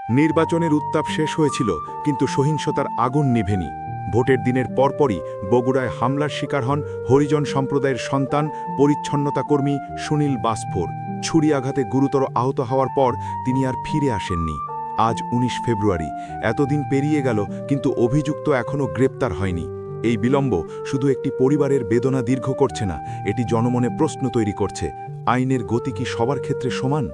নির্বাচনের উত্তাপ শেষ হয়েছিল, কিন্তু সহিংসতার আগুন নিভেনি। ভোটের দিনের পরপরই বগুড়ায় হামলার শিকার হন হরিজন সম্প্রদায়ের সন্তান পরিচ্ছন্নতা কর্মী সুনীল বাসফোর। ছুরি আঘাতে গুরুতর আহত হওয়ার পর তিনি আর ফিরে আসেননি। আজ ১৯ ফেব্রুয়ারি, এতদিন পেরিয়ে গেল, কিন্তু অভিযুক্ত এখনও গ্রেপ্তার হয়নি। এই বিলম্ব শুধু একটি পরিবারের বেদনা দীর্ঘ করছে না, এটি জনমনে প্রশ্ন তৈরি করছে, আইনের গতি কি সবার ক্ষেত্রে সমান?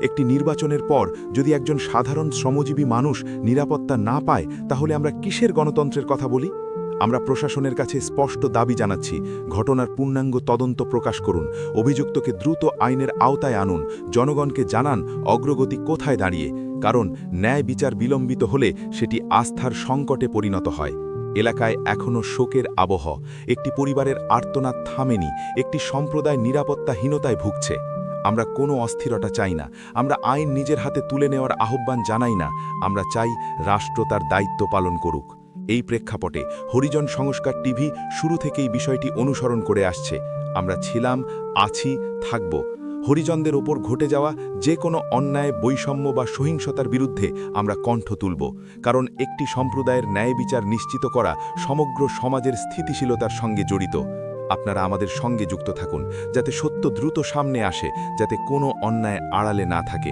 একটি নির্বাচনের পর যদি একজন সাধারণ শ্রমজীবী মানুষ নিরাপত্তা না পায়, তাহলে আমরা কিসের গণতন্ত্রের কথা বলি? আমরা প্রশাসনের কাছে স্পষ্ট দাবি জানাচ্ছি, ঘটনার পূর্ণাঙ্গ তদন্ত প্রকাশ করুন, অভিযুক্তকে দ্রুত আইনের আওতায় আনুন, জনগণকে জানান অগ্রগতি কোথায় দাঁড়িয়ে। কারণ ন্যায় বিচার বিলম্বিত হলে সেটি আস্থার সংকটে পরিণত হয়। এলাকায় এখনও শোকের আবহ, একটি পরিবারের আর্তনাদ থামেনি, একটি সম্প্রদায় নিরাপত্তাহীনতায় ভুগছে। আমরা কোনো অস্থিরতা চাই না, আমরা আইন নিজের হাতে তুলে নেওয়ার আহ্বান জানাই না, আমরা চাই রাষ্ট্র তার দায়িত্ব পালন করুক। এই প্রেক্ষাপটে হরিজন সংস্কার টিভি শুরু থেকেই বিষয়টি অনুসরণ করে আসছে। আমরা ছিলাম, আছি, থাকব। হরিজনদের ওপর ঘটে যাওয়া যে কোনো অন্যায়, বৈষম্য বা সহিংসতার বিরুদ্ধে আমরা কণ্ঠ তুলব। কারণ একটি সম্প্রদায়ের ন্যায় বিচার নিশ্চিত করা সমগ্র সমাজের স্থিতিশীলতার সঙ্গে জড়িত। আপনারা আমাদের সঙ্গে যুক্ত থাকুন, যাতে সত্য দ্রুত সামনে আসে, যাতে কোনো অন্যায় আড়ালে না থাকে।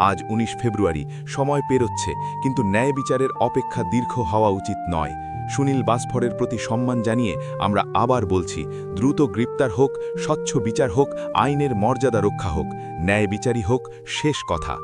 আজ ১৯ ফেব্রুয়ারি, সময় পেরোচ্ছে, কিন্তু ন্যায় বিচারের অপেক্ষা দীর্ঘ হওয়া উচিত নয়। সুনীল বাসফোরের প্রতি সম্মান জানিয়ে আমরা আবার বলছি, দ্রুত গ্রেপ্তার হোক, স্বচ্ছ বিচার হোক, আইনের মর্যাদা রক্ষা হোক, ন্যায় বিচারই হোক শেষ কথা।